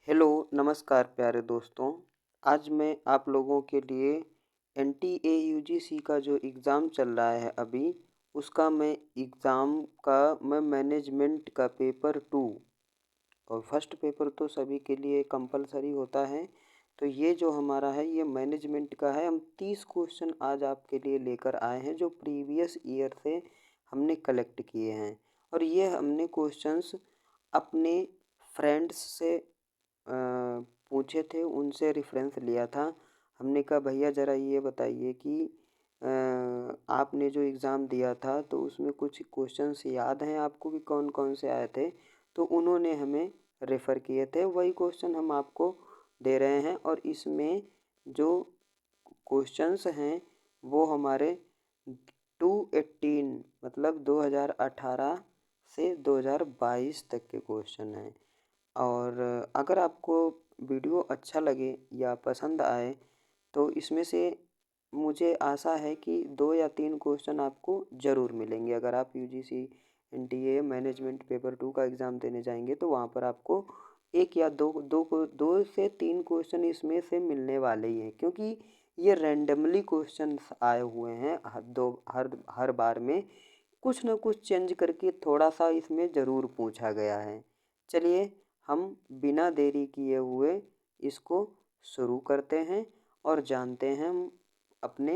Hello, नमस्कार प्यारे दोस्तों। आज मैं आप लोगों के लिए एनटीए यूजीसी का जो एग्ज़ाम चल रहा है अभी, उसका मैं मैनेजमेंट का पेपर 2 और फर्स्ट पेपर तो सभी के लिए कंपलसरी होता है। तो ये जो हमारा है ये मैनेजमेंट का है। हम 30 क्वेश्चन आज आपके लिए लेकर आए हैं जो प्रीवियस ईयर से हमने कलेक्ट किए हैं। और ये हमने क्वेश्चंस अपने फ्रेंड्स से पूछे थे, उनसे रेफरेंस लिया था। हमने कहा भैया ज़रा ये बताइए कि आपने जो एग्ज़ाम दिया था तो उसमें कुछ क्वेश्चंस याद हैं आपको कि कौन कौन से आए थे। तो उन्होंने हमें रेफ़र किए थे, वही क्वेश्चन हम आपको दे रहे हैं। और इसमें जो क्वेश्चंस हैं वो हमारे 2018 मतलब 2018 से 2022 तक के क्वेश्चन हैं। और अगर आपको वीडियो अच्छा लगे या पसंद आए तो इसमें से मुझे आशा है कि 2 या 3 क्वेश्चन आपको ज़रूर मिलेंगे। अगर आप यूजीसी एनटीए मैनेजमेंट पेपर 2 का एग्ज़ाम देने जाएंगे तो वहाँ पर आपको 1 या 2 से 3 क्वेश्चन इसमें से मिलने वाले ही हैं, क्योंकि ये रैंडमली क्वेश्चंस आए हुए हैं। हर बार में कुछ न कुछ चेंज करके थोड़ा सा इसमें ज़रूर पूछा गया है। चलिए हम बिना देरी किए हुए इसको शुरू करते हैं और जानते हैं हम अपने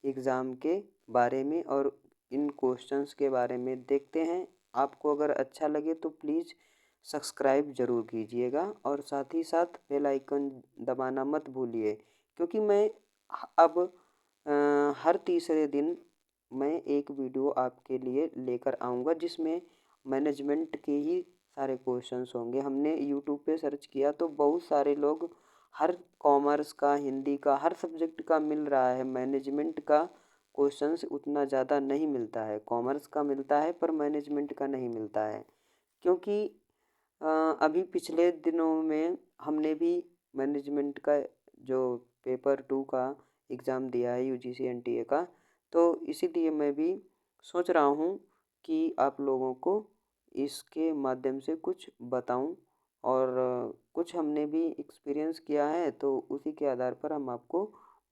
एग्ज़ाम के बारे में और इन क्वेश्चंस के बारे में देखते हैं। आपको अगर अच्छा लगे तो प्लीज़ सब्सक्राइब ज़रूर कीजिएगा और साथ ही साथ बेल आइकन दबाना मत भूलिए, क्योंकि मैं अब हर तीसरे दिन मैं एक वीडियो आपके लिए लेकर आऊँगा जिसमें मैनेजमेंट के ही सारे क्वेश्चंस होंगे। हमने यूट्यूब पे सर्च किया तो बहुत सारे लोग हर कॉमर्स का, हिंदी का, हर सब्जेक्ट का मिल रहा है। मैनेजमेंट का क्वेश्चंस उतना ज़्यादा नहीं मिलता है। कॉमर्स का मिलता है पर मैनेजमेंट का नहीं मिलता है, क्योंकि अभी पिछले दिनों में हमने भी मैनेजमेंट का जो पेपर 2 का एग्ज़ाम दिया है यूजीसी एनटीए का। तो इसीलिए मैं भी सोच रहा हूँ कि आप लोगों को इसके माध्यम से कुछ बताऊं। और कुछ हमने भी एक्सपीरियंस किया है तो उसी के आधार पर हम आपको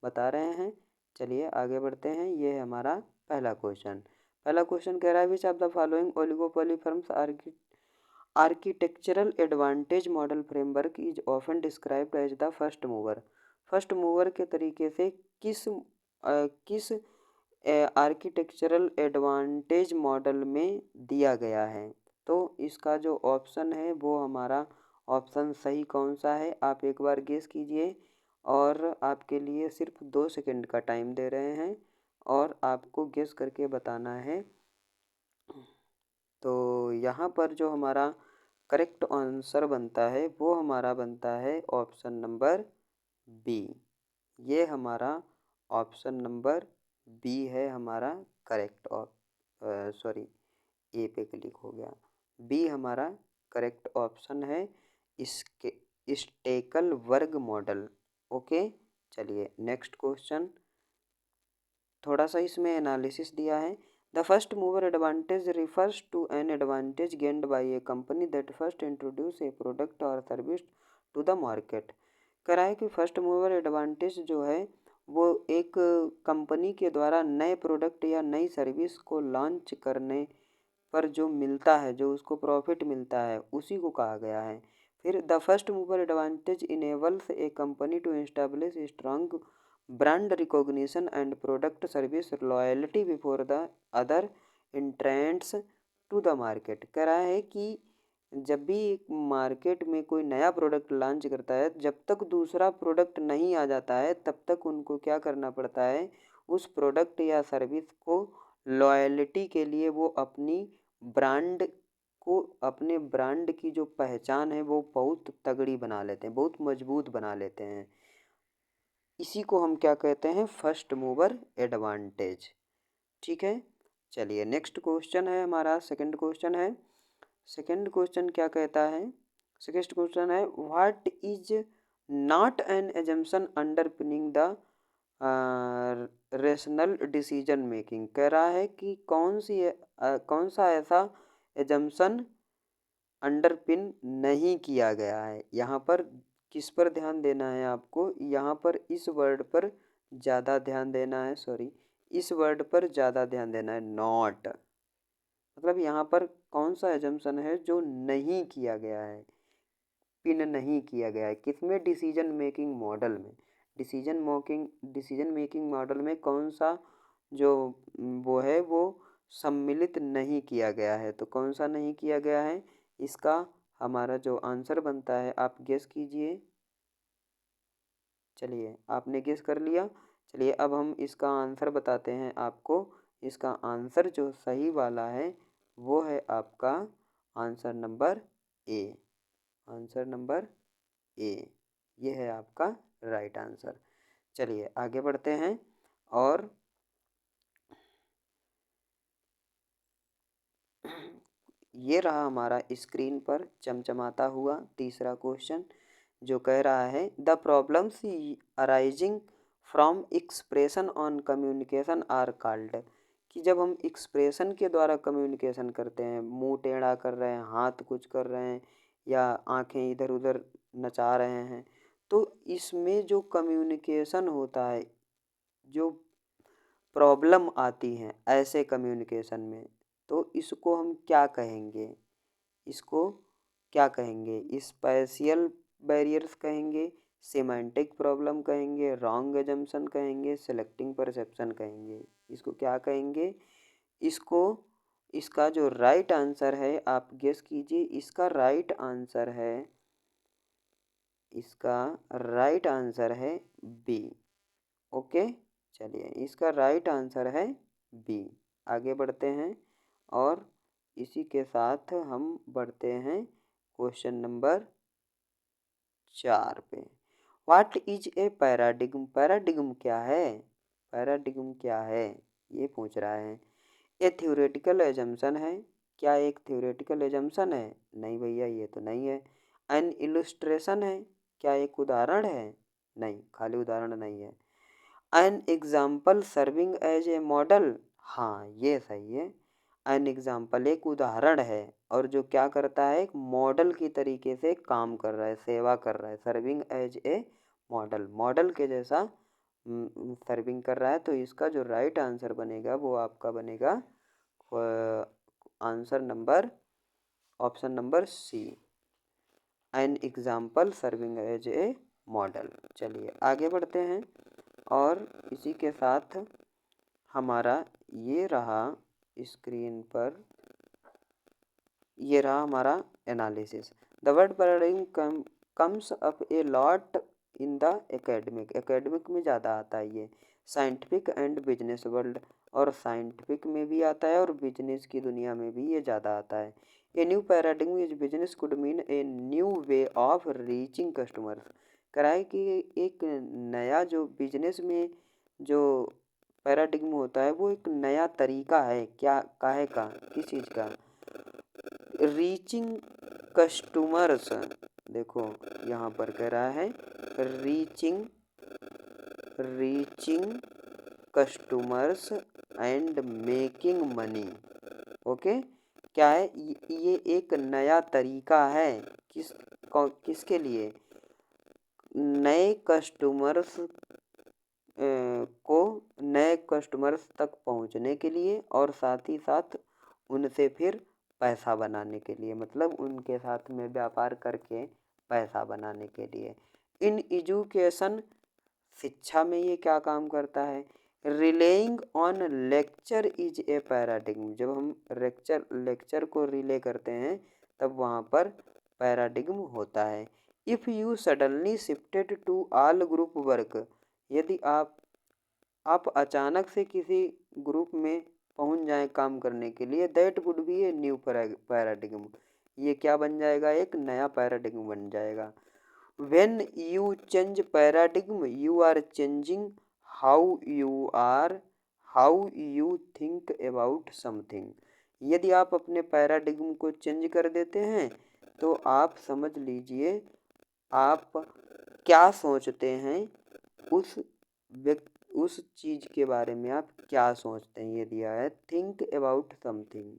बता रहे हैं। चलिए आगे बढ़ते हैं। ये है हमारा पहला क्वेश्चन कह रहा है which of the following oligopoly firms architectural advantage model framework is often described as the first mover. First mover के तरीके से किस आर्किटेक्चरल एडवांटेज मॉडल में दिया गया है। तो इसका जो ऑप्शन है वो हमारा ऑप्शन सही कौन सा है आप एक बार गेस कीजिए। और आपके लिए सिर्फ 2 सेकंड का टाइम दे रहे हैं और आपको गेस करके बताना है। तो यहाँ पर जो हमारा करेक्ट आंसर बनता है वो हमारा बनता है ऑप्शन नंबर बी। ये हमारा ऑप्शन नंबर बी है हमारा करेक्ट। सॉरी, ए पे क्लिक हो गया। बी हमारा करेक्ट ऑप्शन है इसके स्टेकल वर्ग मॉडल। ओके, चलिए नेक्स्ट क्वेश्चन। थोड़ा सा इसमें एनालिसिस दिया है। The first mover advantage refers to an advantage gained by a company that first introduce a product और सर्विस टू द मार्केट। कह रहा है कि फर्स्ट मूवर एडवांटेज जो है वो एक कंपनी के द्वारा नए प्रोडक्ट या नई सर्विस को लॉन्च करने पर जो मिलता है, जो उसको प्रॉफिट मिलता है, उसी को कहा गया है। फिर the first mover advantage enables a company to establish strong brand recognition and product service loyalty before the other entrants to the market. कह रहा है कि जब भी मार्केट में कोई नया प्रोडक्ट लॉन्च करता है, जब तक दूसरा प्रोडक्ट नहीं आ जाता है तब तक उनको क्या करना पड़ता है, उस प्रोडक्ट या सर्विस को लॉयल्टी के लिए वो ब्रांड अपने ब्रांड की जो पहचान है वो बहुत तगड़ी बना लेते हैं, बहुत मजबूत बना लेते हैं। इसी को हम क्या कहते हैं, फर्स्ट मूवर एडवांटेज। ठीक है, चलिए नेक्स्ट क्वेश्चन है हमारा, सेकंड क्वेश्चन है। सेकंड क्वेश्चन क्या कहता है, सेकंड क्वेश्चन है what is not an assumption underpinning the rational decision making. कह रहा है कि कौन सा ऐसा एजम्पशन अंडरपिन नहीं किया गया है। यहाँ पर किस पर ध्यान देना है आपको, यहाँ पर इस वर्ड पर ज़्यादा ध्यान देना है, सॉरी इस वर्ड पर ज़्यादा ध्यान देना है, नॉट। मतलब यहाँ पर कौन सा एजम्पशन है जो नहीं किया गया है, पिन नहीं किया गया है, किसमें, डिसीजन मेकिंग मॉडल में। डिसीजन मेकिंग मॉडल में कौन सा जो वो है वो सम्मिलित नहीं किया गया है, तो कौन सा नहीं किया गया है, इसका हमारा जो आंसर बनता है आप गेस कीजिए। चलिए आपने गेस कर लिया, चलिए अब हम इसका आंसर बताते हैं आपको। इसका आंसर जो सही वाला है वो है आपका answer number A. Answer number A, ये है आपका राइट आंसर। चलिए आगे बढ़ते हैं और ये रहा हमारा स्क्रीन पर चमचमाता हुआ तीसरा क्वेश्चन, जो कह रहा है the problems arising from expression on communication are called. कि जब हम एक्सप्रेशन के द्वारा कम्युनिकेशन करते हैं, मुंह टेढ़ा कर रहे हैं, हाथ कुछ कर रहे हैं या आंखें इधर उधर नचा रहे हैं, तो इसमें जो कम्युनिकेशन होता है, जो प्रॉब्लम आती हैं ऐसे कम्युनिकेशन में, तो इसको हम क्या कहेंगे, इसको क्या कहेंगे, स्पेशियल बैरियर्स कहेंगे, सेमांटिक प्रॉब्लम कहेंगे, रॉन्ग एजम्पशन कहेंगे, सेलेक्टिंग परसेप्शन कहेंगे, इसको क्या कहेंगे, इसको, इसका जो राइट आंसर है आप गेस कीजिए। इसका राइट आंसर है, इसका राइट आंसर है बी। ओके, चलिए इसका राइट आंसर है बी। आगे बढ़ते हैं और इसी के साथ हम बढ़ते हैं क्वेश्चन नंबर 4 पे। What is a paradigm, paradigm क्या है, पैराडिग्म क्या है ये पूछ रहा है। ए थ्योरेटिकल एजम्पशन है, क्या एक थ्योरेटिकल एजम्पशन है, नहीं भैया ये तो नहीं है। एन इलस्ट्रेशन है, क्या एक उदाहरण है, नहीं खाली उदाहरण नहीं है। An example serving as a model, हाँ ये सही है। एन एग्जाम्पल एक उदाहरण है और जो क्या करता है, एक मॉडल की तरीके से काम कर रहा है, सेवा कर रहा है, serving as a model, model के जैसा सर्विंग कर रहा है। तो इसका जो राइट आंसर बनेगा वो आपका बनेगा answer number, option number C, an example serving as a model. चलिए आगे बढ़ते हैं और इसी के साथ हमारा ये रहा स्क्रीन पर, ये रहा हमारा analysis. The word paradigm comes up a lot in the academic, academic में ज़्यादा आता है ये, साइंटिफिक एंड बिजनेस वर्ल्ड, और साइंटिफिक में भी आता है और बिजनेस की दुनिया में भी ये ज़्यादा आता है। ए new paradigm is business could mean a new way of reaching customers. कराए कि एक नया जो बिजनेस में जो पैराडिग्म होता है वो एक नया तरीका है, क्या काहे का, किस चीज़ का, रीचिंग कस्टमर्स। देखो यहाँ पर कह रहा है reaching, reaching customers and making money. Okay, क्या है ये एक नया तरीका है, किसके लिए, नए कस्टमर्स को नए कस्टमर्स तक पहुंचने के लिए और साथ ही साथ उनसे फिर पैसा बनाने के लिए, मतलब उनके साथ में व्यापार करके पैसा बनाने के लिए। इन एजुकेशन, शिक्षा में ये क्या काम करता है, relying on lecture is a paradigm. जब हम लेक्चर को रिले करते हैं तब वहाँ पर पैराडिग्म होता है। If you suddenly shifted to all group work, यदि आप अचानक से किसी ग्रुप में पहुंच जाएं काम करने के लिए, that would be a new paradigm, ये क्या बन जाएगा, एक नया पैराडिग्म बन जाएगा। When you change paradigm you are changing how you think about something. यदि आप अपने पैराडिग्म को चेंज कर देते हैं तो आप समझ लीजिए आप क्या सोचते हैं, उस चीज़ के बारे में आप क्या सोचते हैं, ये दिया है थिंक अबाउट समथिंग,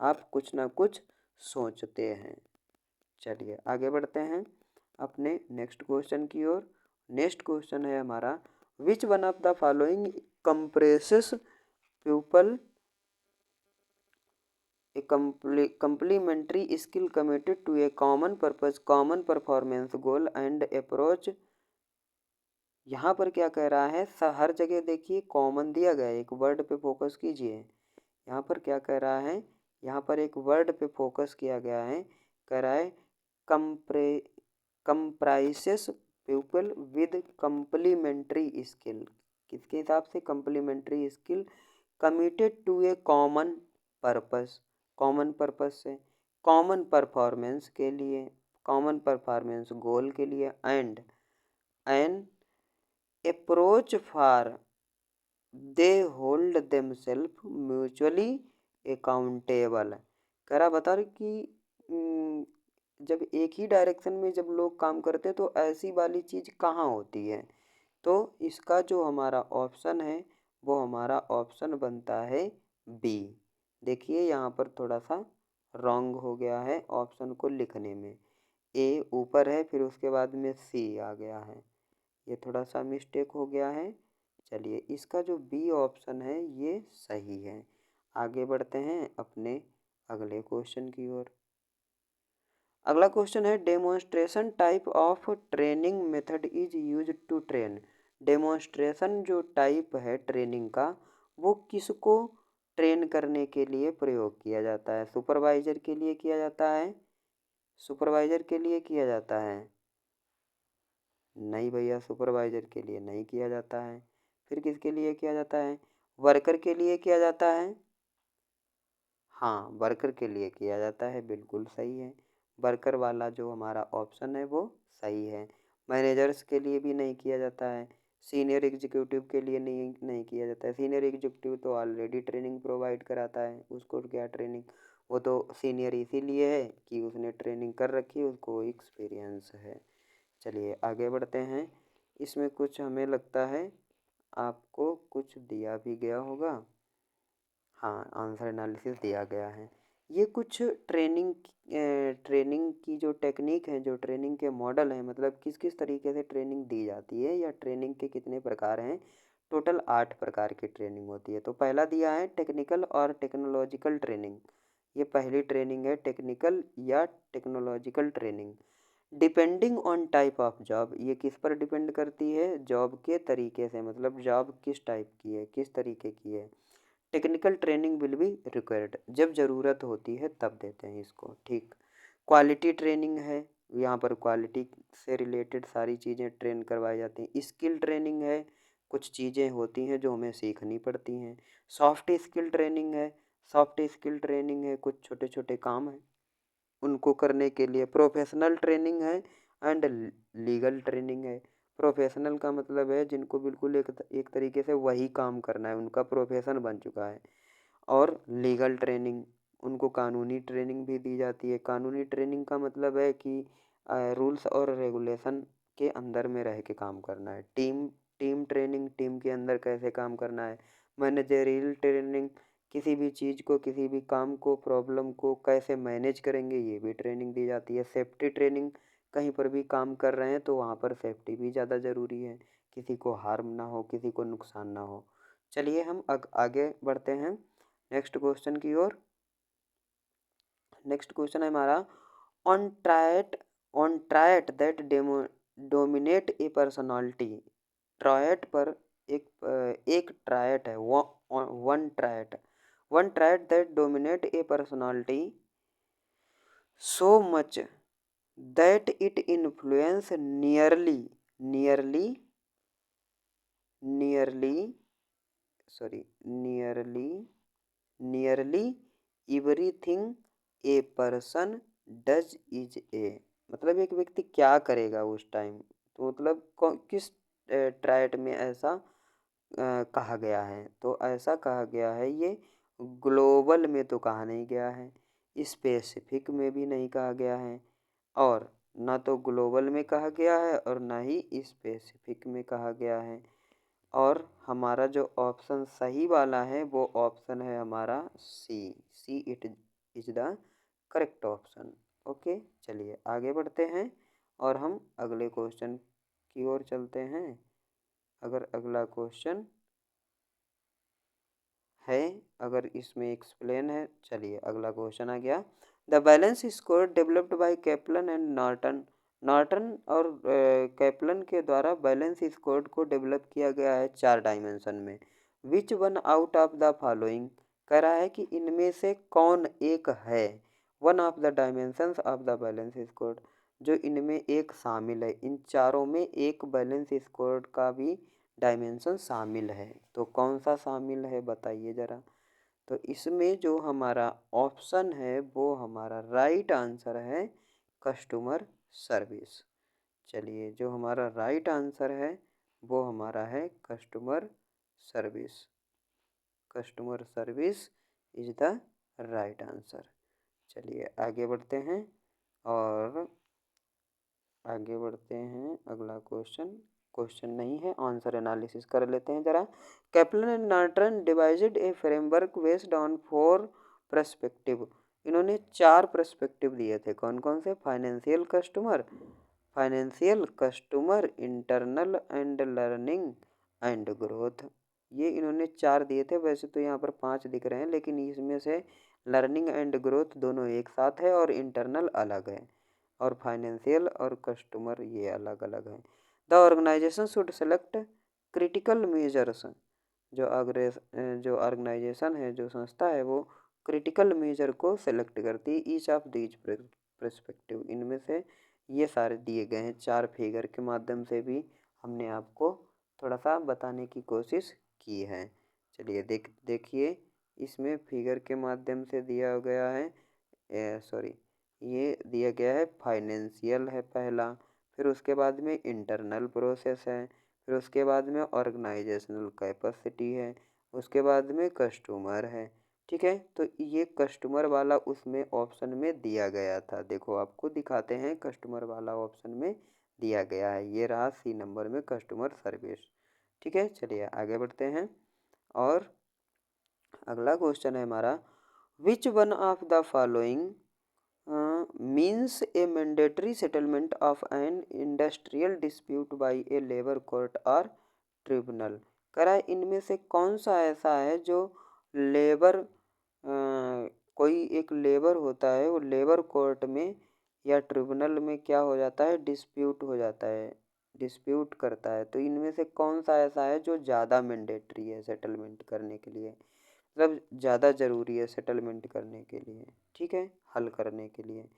आप कुछ ना कुछ सोचते हैं। चलिए आगे बढ़ते हैं अपने नेक्स्ट क्वेश्चन की ओर। नेक्स्ट क्वेश्चन है हमारा, which one of the following compresses people A complementary skill committed to a common purpose, common performance goal and approach। यहाँ पर क्या कह रहा है, हर जगह देखिए कॉमन दिया गया है, एक वर्ड पे फोकस कीजिए। यहाँ पर क्या कह रहा है, यहाँ पर एक वर्ड पे फोकस किया गया है, कह रहा है comprises people with complementary skill. किसके हिसाब से, complementary skill committed to a common purpose, common purpose से कॉमन परफॉर्मेंस के लिए, कॉमन परफॉर्मेंस गोल के लिए, and an approach for they hold themselves mutually accountable. करा बता रहे कि जब एक ही डायरेक्शन में जब लोग काम करते हैं तो ऐसी वाली चीज़ कहाँ होती है। तो इसका जो हमारा ऑप्शन है वो हमारा ऑप्शन बनता है बी। देखिए यहाँ पर थोड़ा सा रॉन्ग हो गया है ऑप्शन को लिखने में, ए ऊपर है फिर उसके बाद में सी आ गया है, ये थोड़ा सा मिस्टेक हो गया है। चलिए इसका जो बी ऑप्शन है ये सही है। आगे बढ़ते हैं अपने अगले क्वेश्चन की ओर। अगला क्वेश्चन है, demonstration type of training method is use to train. Demonstration जो टाइप है ट्रेनिंग का वो किसको ट्रेन करने के लिए प्रयोग किया जाता है। सुपरवाइजर के लिए किया जाता है, सुपरवाइजर के लिए किया जाता है, नहीं भैया सुपरवाइजर के लिए नहीं किया जाता है। फिर किसके लिए किया जाता है, वर्कर के लिए किया जाता है। हाँ वर्कर के लिए किया जाता है, बिल्कुल सही है। वर्कर वाला जो हमारा ऑप्शन है वो सही है। मैनेजर्स के लिए भी नहीं किया जाता है, सीनियर एग्जीक्यूटिव के लिए नहीं किया जाता है। सीनियर एग्जीक्यूटिव तो ऑलरेडी ट्रेनिंग प्रोवाइड कराता है, उसको क्या ट्रेनिंग, वो तो सीनियर इसीलिए है कि उसने ट्रेनिंग कर रखी है, उसको एक्सपीरियंस है। चलिए आगे बढ़ते हैं। इसमें कुछ हमें लगता है आपको कुछ दिया भी गया होगा, हाँ आंसर एनालिसिस दिया गया है। ये कुछ ट्रेनिंग की जो टेक्निक है, जो ट्रेनिंग के मॉडल हैं, मतलब किस किस तरीके से ट्रेनिंग दी जाती है या ट्रेनिंग के कितने प्रकार हैं। टोटल 8 प्रकार की ट्रेनिंग होती है। तो पहला दिया है टेक्निकल और टेक्नोलॉजिकल ट्रेनिंग, ये पहली ट्रेनिंग है टेक्निकल या technological training. Depending on type of job, ये किस पर डिपेंड करती है, जॉब के तरीके से, मतलब जॉब किस टाइप की है, किस तरीके की है। Technical training will be required, जब ज़रूरत होती है तब देते हैं इसको, ठीक। क्वालिटी ट्रेनिंग है, यहाँ पर क्वालिटी से रिलेटेड सारी चीज़ें ट्रेन करवाई जाती हैं। स्किल ट्रेनिंग है, कुछ चीज़ें होती हैं जो हमें सीखनी पड़ती हैं। सॉफ्ट स्किल ट्रेनिंग है, सॉफ्ट स्किल ट्रेनिंग है, कुछ छोटे छोटे काम हैं उनको करने के लिए। प्रोफेशनल ट्रेनिंग है एंड लीगल ट्रेनिंग है। प्रोफेशनल का मतलब है जिनको बिल्कुल एक तरीके से वही काम करना है, उनका प्रोफेशन बन चुका है। और लीगल ट्रेनिंग, उनको कानूनी ट्रेनिंग भी दी जाती है। कानूनी ट्रेनिंग का मतलब है कि रूल्स और रेगुलेशन के अंदर में रह के काम करना है। टीम टीम ट्रेनिंग, टीम के अंदर कैसे काम करना है। मैनेजरियल ट्रेनिंग, किसी भी चीज़ को, किसी भी काम को, प्रॉब्लम को कैसे मैनेज करेंगे, ये भी ट्रेनिंग दी जाती है। सेफ्टी ट्रेनिंग, कहीं पर भी काम कर रहे हैं तो वहाँ पर सेफ्टी भी ज़्यादा ज़रूरी है, किसी को हार्म ना हो, किसी को नुकसान ना हो। चलिए हम आगे बढ़ते हैं नेक्स्ट क्वेश्चन की ओर। नेक्स्ट क्वेश्चन है हमारा, on trait, on trait that dominate a personality. Trait पर एक ट्रायट है, one trait, one trait that dominate a personality so much that it influence nearly nearly sorry nearly nearly everything a person does is a. मतलब एक व्यक्ति क्या करेगा उस time, तो मतलब किस ट्रायट में ऐसा कहा गया है। तो ऐसा कहा गया है, ये ग्लोबल में तो कहा नहीं गया है, स्पेसिफिक में भी नहीं कहा गया है, और ना तो ग्लोबल में कहा गया है और ना ही स्पेसिफिक में कहा गया है। और हमारा जो ऑप्शन सही वाला है वो ऑप्शन है हमारा C, C it is the correct option. Okay, चलिए आगे बढ़ते हैं और हम अगले क्वेश्चन की ओर चलते हैं। अगर अगला क्वेश्चन है, अगर इसमें एक्सप्लेन है, चलिए अगला क्वेश्चन आ गया। The balance score developed by कैपलन and Norton. Norton और कैपलन के द्वारा बैलेंस स्कोर को डेवलप किया गया है 4 डायमेंशन में। Which one out of the following, कह रहा है कि इनमें से कौन एक है, one of the dimensions of the balance score, जो इनमें एक शामिल है, इन चारों में एक बैलेंस स्कोर का भी डायमेंशन शामिल है। तो कौन सा शामिल है बताइए ज़रा। तो इसमें जो हमारा ऑप्शन है वो हमारा राइट आंसर है कस्टमर सर्विस। चलिए, जो हमारा राइट आंसर है वो हमारा है customer service. Customer service is the right answer. चलिए आगे बढ़ते हैं और आगे बढ़ते हैं। अगला क्वेश्चन, क्वेश्चन नहीं है, आंसर एनालिसिस कर लेते हैं ज़रा। कैपलन and Norton divided A framework based on 4 perspective. इन्होंने 4 पर्सपेक्टिव दिए थे, कौन कौन से? Financial customer, internal and learning and growth. ये इन्होंने 4 दिए थे। वैसे तो यहाँ पर 5 दिख रहे हैं, लेकिन इसमें से लर्निंग एंड ग्रोथ दोनों एक साथ है और इंटरनल अलग है, और फाइनेंशियल और कस्टमर ये अलग अलग है। The organisation should select critical measures. जो ऑर्गेनाइजेशन है, जो संस्था है, वो क्रिटिकल मेजर को सेलेक्ट करती है। ईच ऑफ दीज पर्सपेक्टिव, इनमें से ये सारे दिए गए हैं। 4 फिगर के माध्यम से भी हमने आपको थोड़ा सा बताने की कोशिश की है। चलिए देखिए, इसमें फिगर के माध्यम से दिया गया है, सॉरी, ये दिया गया है फाइनेंशियल है पहला, फिर उसके बाद में इंटरनल प्रोसेस है, फिर उसके बाद में ऑर्गेनाइजेशनल कैपेसिटी है, उसके बाद में कस्टमर है। ठीक है, तो ये कस्टमर वाला उसमें ऑप्शन में दिया गया था। देखो आपको दिखाते हैं, कस्टमर वाला ऑप्शन में दिया गया है, ये रहा सी नंबर में कस्टमर सर्विस। ठीक है, चलिए आगे बढ़ते हैं और अगला क्वेश्चन है हमारा, which one of the following means a mandatory settlement of an industrial dispute by a labor court or tribunal। कह रहा है इनमें से कौन सा ऐसा है जो लेबर कोई एक लेबर होता है, वो लेबर कोर्ट में या ट्रिब्यूनल में क्या हो जाता है, डिस्प्यूट हो जाता है, डिस्प्यूट करता है। तो इनमें से कौन सा ऐसा है जो ज़्यादा मैंडेटरी है सेटलमेंट करने के लिए, मतलब ज़्यादा ज़रूरी है सेटलमेंट करने के लिए, ठीक है, हल करने के लिए।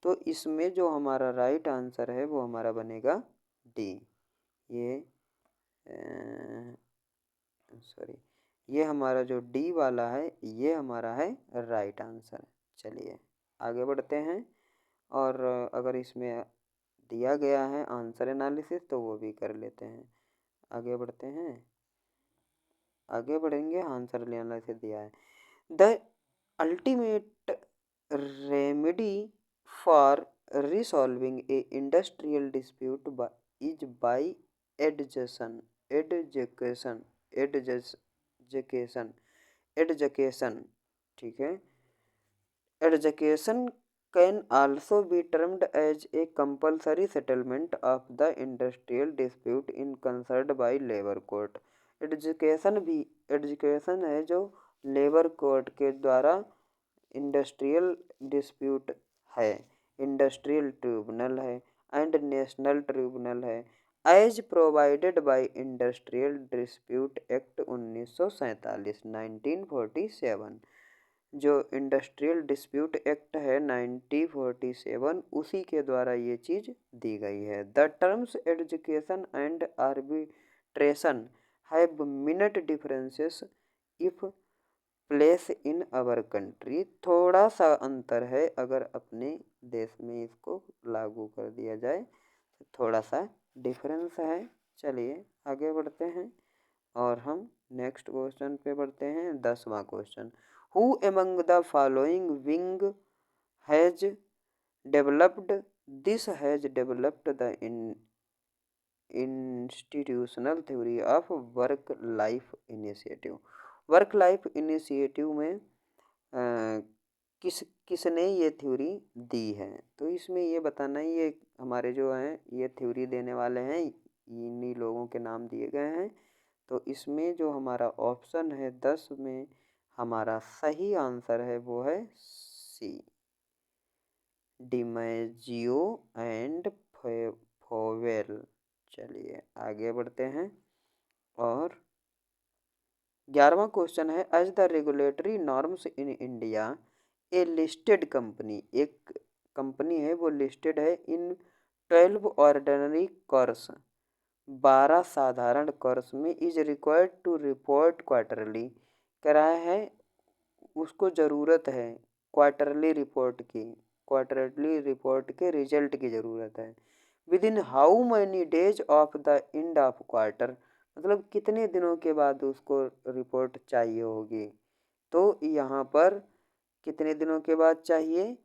तो इसमें जो हमारा राइट आंसर है वो हमारा बनेगा डी। ये सॉरी, ये हमारा जो डी वाला है ये हमारा है राइट आंसर। चलिए आगे बढ़ते हैं और अगर इसमें दिया गया है आंसर एनालिसिस तो वो भी कर लेते हैं। आगे बढ़ते हैं, आगे बढ़ेंगे, आंसर एनालिसिस दिया है। The ultimate remedy for resolving a industrial dispute is by adjudication adjudication adjudication adjudication। ठीक है, adjudication can also be termed as a compulsory settlement of the industrial dispute in concerned by labor court। एडजुकेशन है जो labour court के द्वारा industrial dispute है, industrial tribunal है and national tribunal है, as provided by industrial dispute act 1947 1947। जो industrial dispute act है 1947 उसी के द्वारा ये चीज़ दी गई है। The terms education and arbitration have minute differences if place in our country. थोड़ा सा अंतर है, अगर अपने देश में इसको लागू कर दिया जाए तो थोड़ा सा डिफरेंस है। चलिए आगे बढ़ते हैं और हम नेक्स्ट क्वेश्चन पे बढ़ते हैं। 10वां question, who among the following wing has developed this has developed the institutional theory of work life initiative. Work life initiative में किसने ये थ्योरी दी है। तो इसमें ये बताना है, ये हमारे जो हैं ये थ्योरी देने वाले हैं, इन्हीं लोगों के नाम दिए गए हैं। तो इसमें जो हमारा ऑप्शन है 10 में हमारा सही आंसर है वो है सी, डिमैजियो एंड फोवेल। चलिए आगे बढ़ते हैं। और 11वां क्वेश्चन है, as the regulatory norms in India a listed company, एक कंपनी है वो लिस्टेड है इन 12 ऑर्डिनरी कोर्स, 12 साधारण कोर्स में is required to report quarterly, कह रहा है उसको ज़रूरत है क्वार्टरली रिपोर्ट की, क्वार्टरली रिपोर्ट के रिजल्ट की ज़रूरत है। Within how many days of the end of quarter, मतलब कितने दिनों के बाद उसको रिपोर्ट चाहिए होगी। तो यहाँ पर कितने दिनों के बाद चाहिए,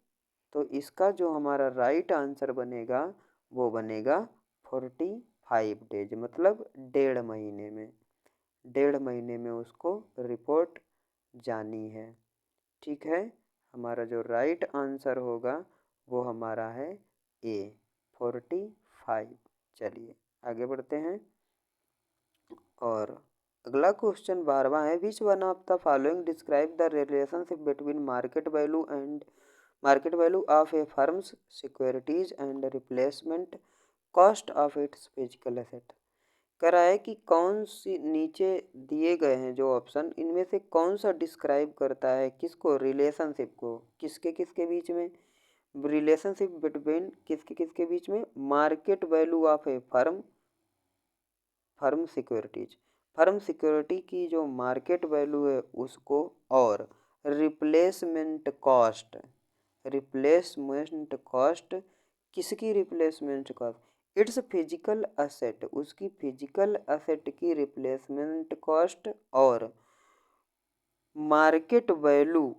तो इसका जो हमारा राइट आंसर बनेगा वो बनेगा 45 डेज, मतलब 1.5 महीने में, 1.5 महीने में उसको रिपोर्ट जानी है। ठीक है, हमारा जो राइट आंसर होगा वो हमारा है ए, 45। चलिए आगे बढ़ते हैं। और अगला क्वेश्चन 12वां है, which one of the following describe the relationship between market value of A firms securities and replacement cost of its physical asset. कह रहा है कि कौन सी नीचे दिए गए हैं जो ऑप्शन, इनमें से कौन सा डिस्क्राइब करता है किसको, रिलेशनशिप को, किसके किसके बीच में, रिलेशनशिप बिटवीन किसके किसके बीच में, market value of A firm securities, firm security की जो मार्केट वैल्यू है उसको, और रिप्लेसमेंट कॉस्ट, रिप्लेसमेंट कॉस्ट, किसकी replacement cost, it's physical asset, उसकी फिजिकल असेट की रिप्लेसमेंट कॉस्ट, और मार्केट वैल्यू,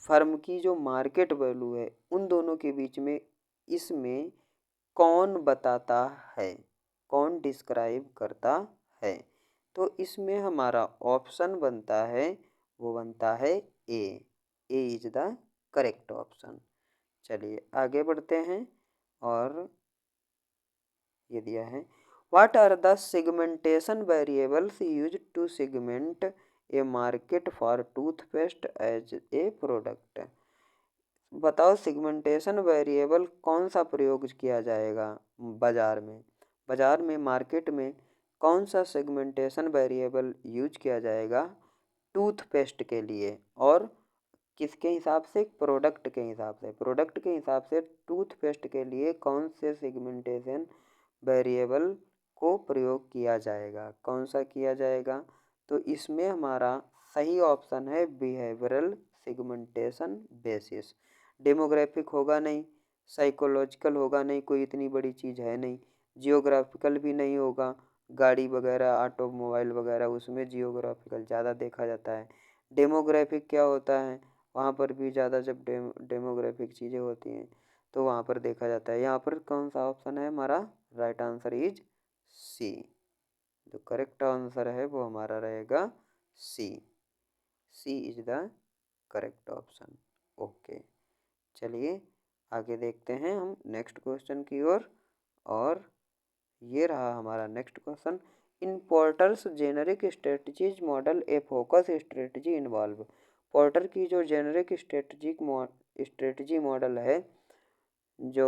फर्म की जो मार्केट वैल्यू है, उन दोनों के बीच में इसमें कौन बताता है, कौन डिस्क्राइब करता है। तो इसमें हमारा ऑप्शन बनता है वो बनता है A, A is the correct option. चलिए आगे बढ़ते हैं। और ये दिया है, what are the segmentation variables use to segment a market for toothpaste as a product. बताओ सेगमेंटेशन वेरिएबल कौन सा प्रयोग किया जाएगा बाजार में, बाजार में मार्केट में कौन सा सेगमेंटेशन वेरिएबल यूज किया जाएगा टूथपेस्ट के लिए, और किसके हिसाब से, प्रोडक्ट के हिसाब से, प्रोडक्ट के हिसाब से टूथपेस्ट के लिए कौन से सेगमेंटेशन वेरिएबल को प्रयोग किया जाएगा, कौन सा किया जाएगा। तो इसमें हमारा सही ऑप्शन है बिहेवियरल सेगमेंटेशन बेसिस। डेमोग्राफिक होगा नहीं, साइकोलॉजिकल होगा नहीं, कोई इतनी बड़ी चीज़ है नहीं, जियोग्राफिकल भी नहीं होगा, गाड़ी वगैरह ऑटोमोबाइल वगैरह उसमें जियोग्राफिकल ज़्यादा देखा जाता है। डेमोग्राफिक क्या होता है, वहाँ पर भी ज़्यादा जब डेमोग्राफिक चीज़ें होती हैं तो वहाँ पर देखा जाता है। यहाँ पर कौन सा ऑप्शन है हमारा, राइट आंसर इज सी, जो करेक्ट आंसर है वो हमारा रहेगा C, C is the correct option. Okay, चलिए आगे देखते हैं हम नेक्स्ट क्वेश्चन की ओर। और ये रहा हमारा नेक्स्ट क्वेश्चन, इन पोर्टर्स जेनरिक स्ट्रेटजीज मॉडल ए फोकस स्ट्रेटजी इन्वॉल्व। पोर्टर की जो जेनरिक स्ट्रेटजी मॉडल है, जो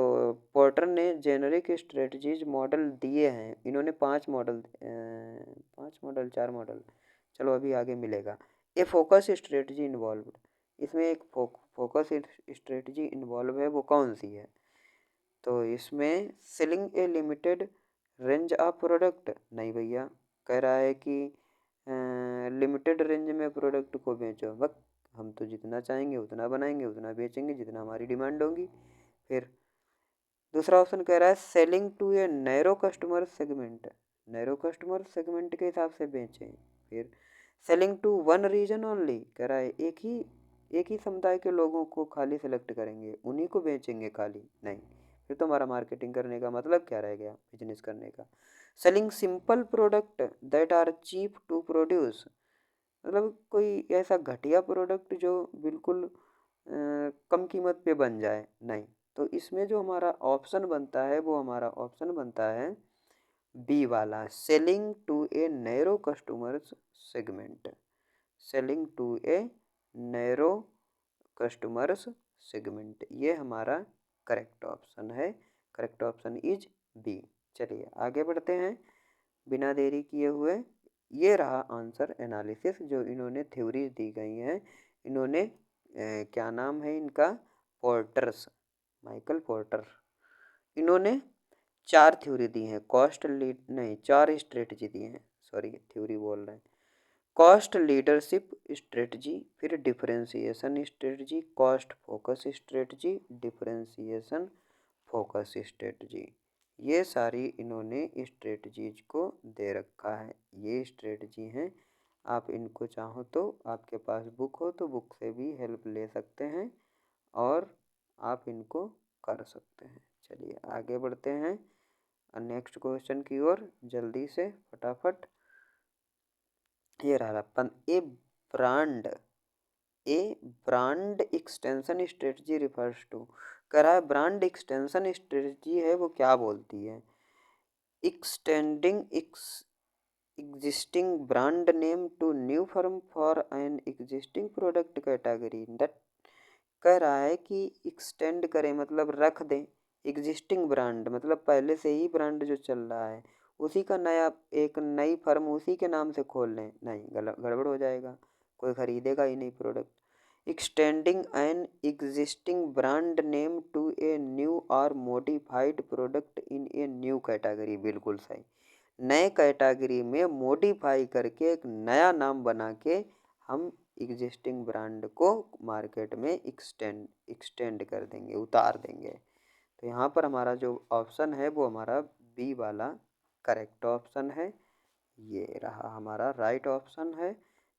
पोर्टर ने जेनरिक स्ट्रेटजीज मॉडल दिए हैं, इन्होंने 5 मॉडल 4 मॉडल, चलो अभी आगे मिलेगा। ए फोकस स्ट्रेटजी इन्वॉल्व, इसमें एक फोकस स्ट्रेटजी इन्वॉल्व है, वो कौन सी है। तो इसमें selling A limited range of product, नहीं भैया, कह रहा है कि लिमिटेड रेंज में प्रोडक्ट को बेचो, बस हम तो जितना चाहेंगे उतना बनाएंगे, उतना बेचेंगे जितना हमारी डिमांड होगी। फिर दूसरा ऑप्शन कह रहा है selling to a narrow customer segment, narrow customer segment के हिसाब से बेचें। फिर selling to one region only, कह रहा है एक ही समुदाय के लोगों को खाली सेलेक्ट करेंगे, उन्हीं को बेचेंगे खाली, नहीं, फिर तो हमारा मार्केटिंग करने का मतलब क्या रह गया, बिजनेस करने का। Selling simple product that are cheap to produce, मतलब कोई ऐसा घटिया प्रोडक्ट जो बिल्कुल कम कीमत पे बन जाए, नहीं। तो इसमें जो हमारा ऑप्शन बनता है वो हमारा ऑप्शन बनता है बी वाला, selling to a narrow customers segment, selling to a narrow customers segment, ये हमारा करेक्ट ऑप्शन है। Correct option is B. चलिए आगे बढ़ते हैं बिना देरी किए हुए। ये रहा आंसर एनालिसिस, जो इन्होंने थ्योरीज दी गई हैं। इन्होंने क्या नाम है इनका, पोर्टर्स, माइकल पोर्टर। इन्होंने 4 थ्योरी दी हैं, कॉस्ट लीड नहीं 4 स्ट्रेटजी दी हैं, सॉरी थ्योरी बोल रहे हैं। कॉस्ट लीडरशिप स्ट्रेटजी, फिर differentiation strategy, cost focus strategy, differentiation focus strategy, ये सारी इन्होंने स्ट्रेटजीज को दे रखा है। ये स्ट्रेटजी हैं, आप इनको चाहो तो आपके पास बुक हो तो बुक से भी हेल्प ले सकते हैं और आप इनको कर सकते हैं। चलिए आगे बढ़ते हैं नेक्स्ट क्वेश्चन की ओर जल्दी से फटाफट। ये रहा brand a brand extension strategy refers to, कह रहा है ब्रांड एक्सटेंशन स्ट्रेटजी है वो क्या बोलती है, extending existing brand name to new firm for an existing product category, that कह रहा है कि एक्सटेंड करें मतलब रख दें, एग्जिस्टिंग ब्रांड मतलब पहले से ही ब्रांड जो चल रहा है उसी का नया एक नई फर्म उसी के नाम से खोल लें, नहीं गड़बड़ हो जाएगा, कोई खरीदेगा ही नहीं product. Extending an existing brand name to a new or modified product in a new category, बिल्कुल सही। नए कैटेगरी में मॉडिफाई करके एक नया नाम बना के हम एग्जिस्टिंग ब्रांड को मार्केट में एक्सटेंड कर देंगे, उतार देंगे। तो यहाँ पर हमारा जो ऑप्शन है वो हमारा बी वाला करेक्ट ऑप्शन है, ये रहा हमारा राइट ऑप्शन है।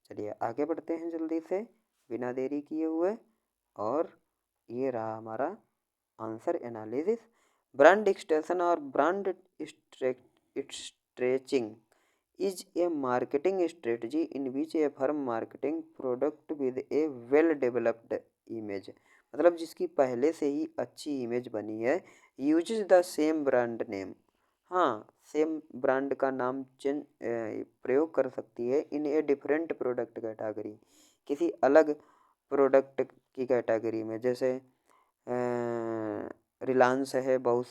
चलिए आगे बढ़ते हैं जल्दी से बिना देरी किए हुए, और ये रहा हमारा आंसर एनालिसिस। ब्रांड एक्सटेंशन और brand stretching is a marketing strategy in which a firm marketing product with a well developed image, मतलब जिसकी पहले से ही अच्छी इमेज बनी है, uses the same brand name, हाँ सेम ब्रांड का नाम प्रयोग कर सकती है इन ए डिफरेंट प्रोडक्ट कैटेगरी, किसी अलग प्रोडक्ट की कैटेगरी में, जैसे रिलायंस है, बहुत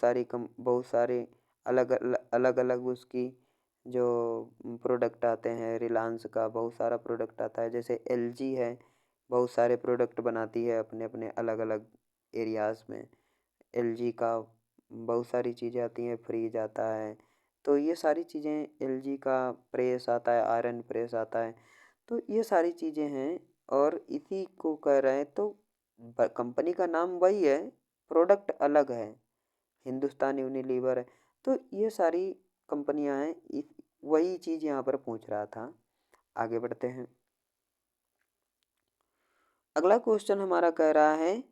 सारे अलग अलग उसकी जो प्रोडक्ट आते हैं, रिलायंस का बहुत सारा प्रोडक्ट आता है। जैसे एलजी है, बहुत सारे प्रोडक्ट बनाती है अपने अपने अलग अलग एरियाज़ में, एलजी का बहुत सारी चीज़ें आती हैं, फ्रिज आता है, तो ये सारी चीज़ें, एलजी का प्रेस आता है, आयरन प्रेस आता है, तो ये सारी चीज़ें हैं और इसी को कह रहे हैं। तो कंपनी का नाम वही है, प्रोडक्ट अलग है, हिंदुस्तान यूनिलीवर है, तो ये सारी कंपनियां हैं, वही चीज़ यहाँ पर पूछ रहा था। आगे बढ़ते हैं, अगला क्वेश्चन हमारा कह रहा है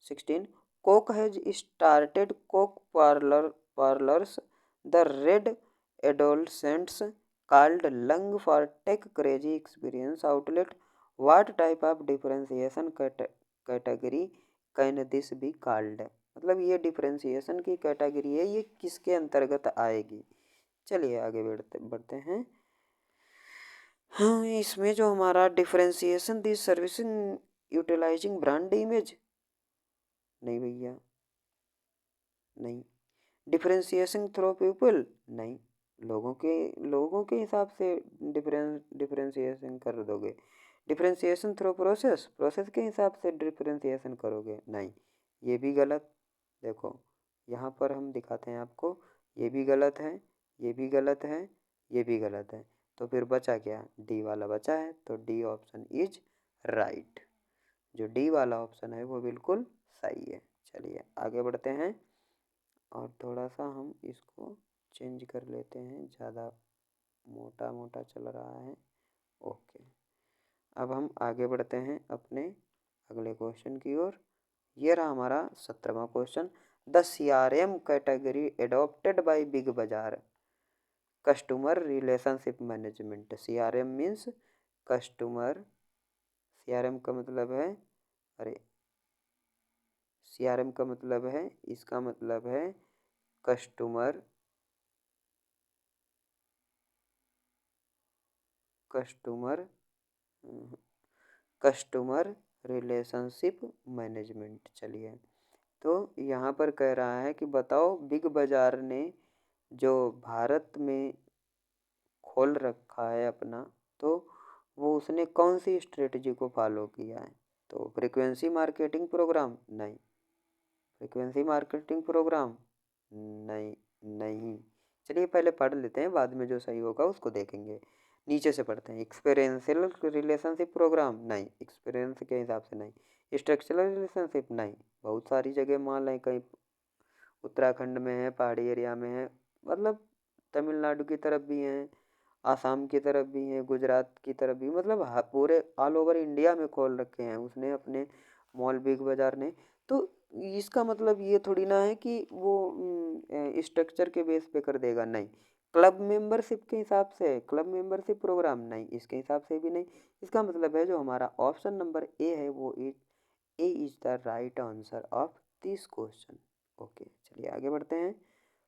16, Coke has started Coke parlours the red adolescents called lounge for tech crazy experience outlet, what type of differentiation category can this be called, मतलब ये डिफरेंशिएशन की कैटेगरी है, ये किसके अंतर्गत आएगी। चलिए आगे बढ़ते हैं। हाँ इसमें जो हमारा डिफरेंशिएशन दी सर्विसिंग यूटिलाइजिंग ब्रांड इमेज, नहीं भैया नहीं। डिफरेंशिएशन थ्रू पीपल, नहीं। लोगों के हिसाब से डिफरेंशिएशन कर दोगे। डिफरेंशिएशन थ्रू प्रोसेस के हिसाब से डिफरेंशिएशन करोगे, नहीं, ये भी गलत। देखो यहाँ पर हम दिखाते हैं आपको, ये भी गलत है, ये भी गलत है, ये भी गलत है, तो फिर बचा क्या, डी वाला बचा है, तो डी ऑप्शन इज राइट, जो डी वाला ऑप्शन है वो बिल्कुल सही है। चलिए आगे बढ़ते हैं और थोड़ा सा हम इसको चेंज कर लेते हैं, ज़्यादा मोटा मोटा चल रहा है। ओके, अब हम आगे बढ़ते हैं अपने अगले क्वेश्चन की ओर। ये रहा हमारा 17वां question, the CRM category adopted by Big Bazaar, customer relationship management. CRM means customer, CRM का मतलब है, अरे CRM का मतलब है, इसका मतलब है customer customer customer relationship management. चलिए, तो यहाँ पर कह रहा है कि बताओ बिग बाजार ने जो भारत में खोल रखा है अपना, तो वो उसने कौन सी स्ट्रेटजी को फॉलो किया है। तो फ्रीक्वेंसी मार्केटिंग प्रोग्राम नहीं, फ्रीक्वेंसी मार्केटिंग प्रोग्राम नहीं, नहीं। चलिए पहले पढ़ लेते हैं, बाद में जो सही होगा उसको देखेंगे। नीचे से पढ़ते हैं। एक्सपीरियंशियल रिलेशनशिप प्रोग्राम नहीं, एक्सपीरियंस के हिसाब से नहीं। स्ट्रक्चरल रिलेशनशिप नहीं, बहुत सारी जगह मान लें, कहीं उत्तराखंड में है, पहाड़ी एरिया में है, मतलब तमिलनाडु की तरफ भी हैं, आसाम की तरफ भी हैं, गुजरात की तरफ भी, मतलब पूरे ऑल ओवर इंडिया में खोल रखे हैं उसने अपने मॉल बिग बाजार ने। तो इसका मतलब ये थोड़ी ना है कि वो स्ट्रक्चर के बेस पे कर देगा, नहीं। क्लब मेंबरशिप के हिसाब से, क्लब मेंबरशिप प्रोग्राम नहीं, इसके हिसाब से भी नहीं। इसका मतलब है जो हमारा ऑप्शन नंबर ए है वो A is the right answer of this question. Okay, चलिए आगे बढ़ते हैं।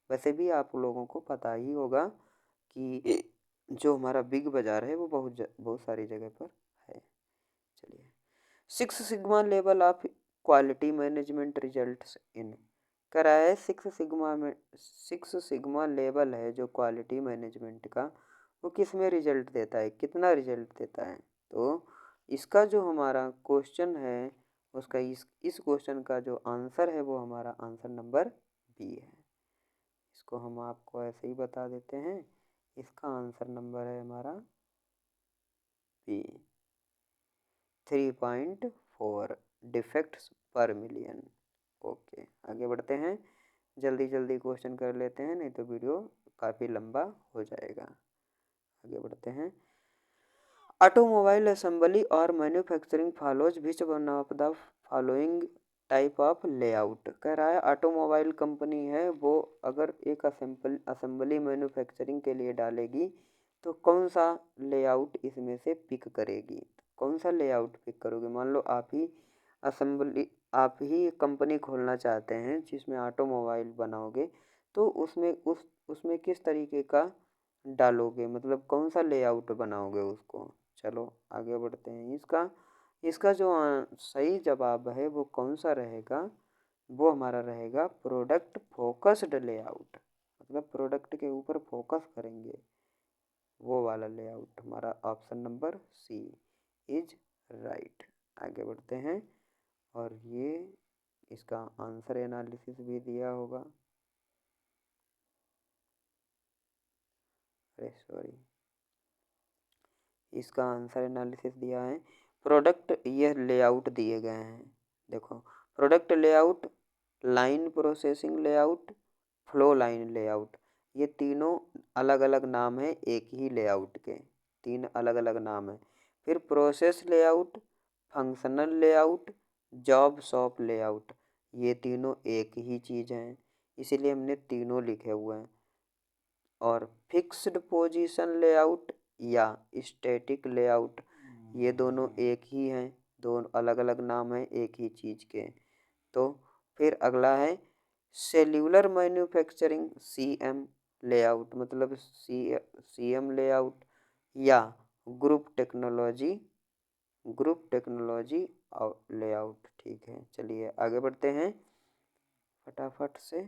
वैसे भी आप लोगों को पता ही होगा कि जो हमारा बिग बाजार है वो बहुत सारी जगह पर है। चलिए, six sigma level of quality management results in करा है। सिक्स सिग्मा लेवल है जो क्वालिटी मैनेजमेंट का, वो किस में रिजल्ट देता है, कितना रिजल्ट देता है। तो इसका जो हमारा क्वेश्चन है, उसका इस क्वेश्चन का जो आंसर है वो हमारा आंसर नंबर बी है। इसको हम आपको ऐसे ही बता देते हैं, इसका आंसर नंबर है हमारा बी, 3.4 डिफेक्ट्स पर मिलियन। ओके, आगे बढ़ते हैं। जल्दी जल्दी क्वेश्चन कर लेते हैं, नहीं तो वीडियो काफ़ी लंबा हो जाएगा। आगे बढ़ते हैं। ऑटोमोबाइल असेंबली और manufacturing follows which one of the following type of layout. कह रहा है ऑटोमोबाइल कंपनी है, वो अगर एक असेंबली मैन्युफैक्चरिंग के लिए डालेगी तो कौन सा लेआउट इसमें से पिक करेगी। कौन सा लेआउट पिक करोगे। मान लो आप ही कंपनी खोलना चाहते हैं जिसमें ऑटोमोबाइल बनाओगे, तो उसमें किस तरीके का डालोगे, मतलब कौन सा लेआउट बनाओगे उसको। चलो आगे बढ़ते हैं। इसका इसका जो सही जवाब है वो कौन सा रहेगा, वो हमारा रहेगा प्रोडक्ट फोकस्ड लेआउट, मतलब प्रोडक्ट के ऊपर फोकस करेंगे, वो वाला लेआउट। हमारा option number C is right. आगे बढ़ते हैं, और ये इसका आंसर एनालिसिस भी दिया होगा, अरे सॉरी, इसका आंसर एनालिसिस दिया है। प्रोडक्ट ये लेआउट दिए गए हैं, देखो, product layout, line processing layout, flow line layout, ये तीनों अलग अलग नाम है एक ही लेआउट के, तीन अलग अलग नाम है। फिर process layout, functional layout, job shop layout, ये तीनों एक ही चीज़ हैं, इसीलिए हमने तीनों लिखे हुए हैं। और फिक्स्ड पोजीशन लेआउट या स्टैटिक लेआउट, ये दोनों एक ही हैं, दोनों अलग अलग नाम हैं एक ही चीज़ के। तो फिर अगला है सेल्यूलर मैन्युफैक्चरिंग, CM लेआउट, मतलब CM लेआउट, या ग्रुप टेक्नोलॉजी लेआउट। ठीक है, चलिए आगे बढ़ते हैं फटाफट से।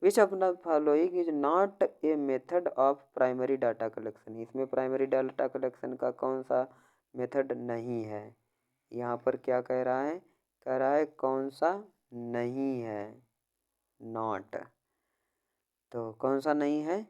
विच of the following is not a method of primary data collection, इसमें प्राइमरी डाटा कलेक्शन का कौन सा मेथड नहीं है। यहाँ पर क्या कह रहा है, कह रहा है कौन सा नहीं है, नॉट। तो कौन सा नहीं है,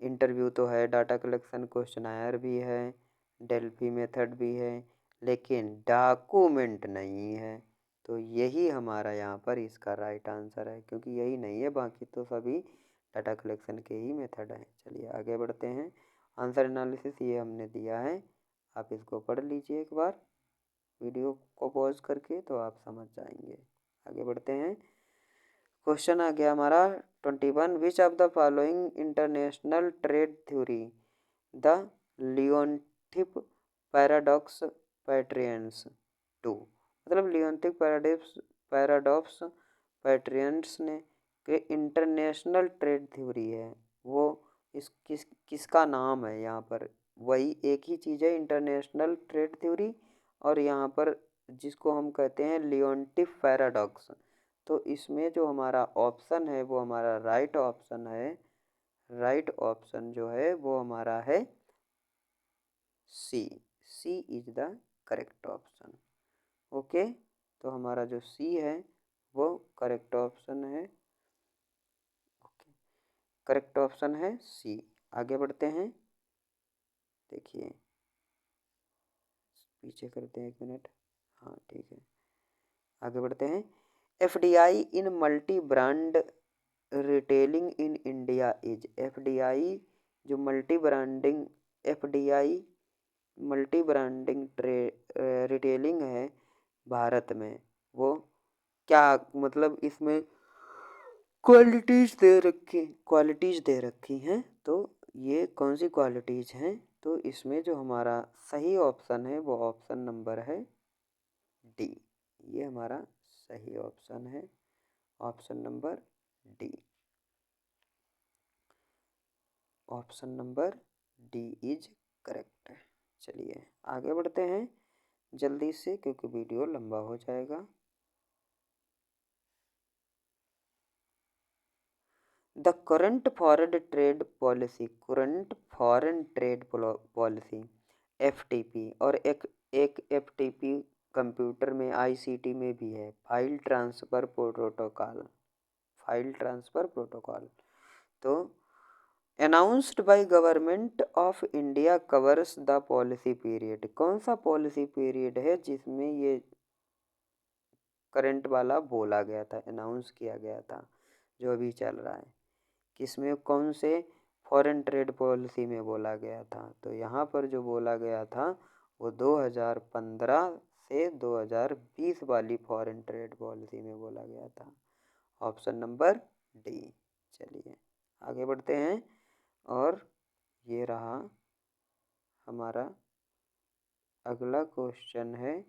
इंटरव्यू तो है, डाटा कलेक्शन क्वेश्चनायर भी है, डेल्फी मेथड भी है, लेकिन डॉक्यूमेंट नहीं है। तो यही हमारा यहाँ पर इसका राइट आंसर है, क्योंकि यही नहीं है, बाकी तो सभी डाटा कलेक्शन के ही मेथड हैं। चलिए आगे बढ़ते हैं। आंसर एनालिसिस ये हमने दिया है, आप इसको पढ़ लीजिए एक बार वीडियो को पॉज करके, तो आप समझ जाएंगे। आगे बढ़ते हैं। क्वेश्चन आ गया हमारा 21, which of the following international trade theory the Leontief paradox pertains to, मतलब लियोनथिक पैराडॉक्स पैट्रियंस ने के इंटरनेशनल ट्रेड थ्योरी है वो किसका नाम है यहाँ पर, वही एक ही चीज़ है इंटरनेशनल ट्रेड थ्योरी, और यहाँ पर जिसको हम कहते हैं लियोनटिक पैराडॉक्स। तो इसमें जो हमारा ऑप्शन है वो हमारा राइट ऑप्शन है, राइट ऑप्शन जो है वो हमारा है C, C is the correct option. Okay, तो हमारा जो सी है वो करेक्ट ऑप्शन है। ओके, करेक्ट ऑप्शन है सी। आगे बढ़ते हैं, देखिए पीछे करते हैं 1 मिनट, हाँ ठीक है, आगे बढ़ते हैं। FDI in multi brand retailing in India is, FDI जो multi branding, FDI multi branding retailing है भारत में, वो क्या मतलब इसमें क्वालिटीज़ दे रखी हैं, तो ये कौन सी क्वालिटीज़ हैं, तो इसमें जो हमारा सही ऑप्शन है वो ऑप्शन नंबर है डी, ये हमारा सही ऑप्शन है, option number D, option number D is correct. चलिए आगे बढ़ते हैं जल्दी से क्योंकि वीडियो लंबा हो जाएगा। The current foreign trade policy FTP, और एक एफटीपी कंप्यूटर में आईसीटी में भी है, file transfer protocol, file transfer protocol. तो announced by government of India covers the policy period, कौन सा पॉलिसी पीरियड है जिसमें ये करंट वाला बोला गया था, अनाउंस किया गया था, जो अभी चल रहा है, किसमें कौन से फॉरेन ट्रेड पॉलिसी में बोला गया था, तो यहाँ पर जो बोला गया था वो 2015 से 2020 वाली फॉरेन ट्रेड पॉलिसी में बोला गया था, ऑप्शन नंबर डी। चलिए आगे बढ़ते हैं, और ये रहा हमारा अगला क्वेश्चन है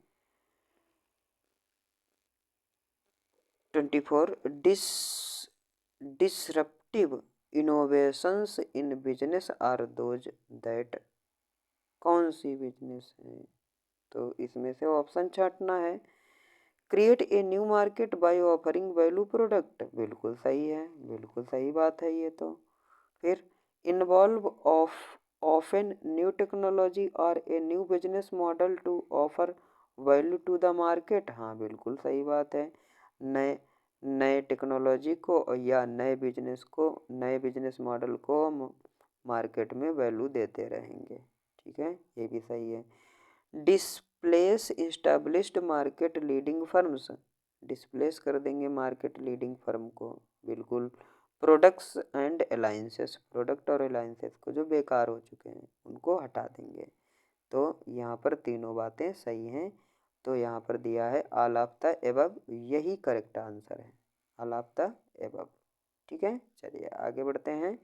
24, disruptive innovations in business are those that, कौन सी बिजनेस है, तो इसमें से ऑप्शन छांटना है। Create a new market by offering value product, बिल्कुल सही है, बिल्कुल सही बात है ये तो। फिर involve of an new technology और a new business model to offer value to the market, हाँ बिल्कुल सही बात है, नए नए टेक्नोलॉजी को या नए बिजनेस मॉडल को मार्केट में वैल्यू देते रहेंगे, ठीक है, ये भी सही है। Displace established market leading firms, displace कर देंगे मार्केट लीडिंग फर्म को, बिल्कुल। प्रोडक्ट्स एंड अलाइंसेस, प्रोडक्ट और अलाइंसेस को जो बेकार हो चुके हैं उनको हटा देंगे, तो यहाँ पर तीनों बातें सही हैं, तो यहाँ पर दिया है ऑल ऑफ द एबव, यही करेक्ट आंसर है, ऑल ऑफ द एबव, ठीक है। चलिए आगे बढ़ते हैं,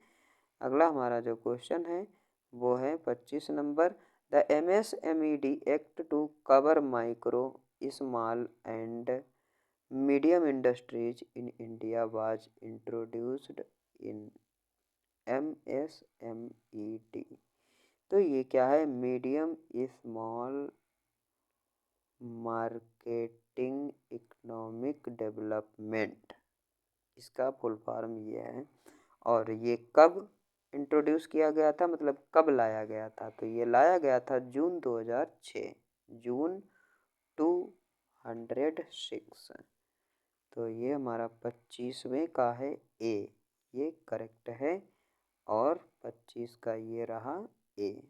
अगला हमारा जो क्वेश्चन है वो है 25 नंबर। The MSMED act to cover micro small and medium industries in India was introduced in MSMED, तो ये क्या है, medium small marketing economic development, इसका फुल फॉर्म ये है, और ये कब इंट्रोड्यूस किया गया था, मतलब कब लाया गया था, तो ये लाया गया था जून 2006, जून 206, तो ये हमारा 25वें का है ए, ये करेक्ट है, और 25 का ये रहा ए,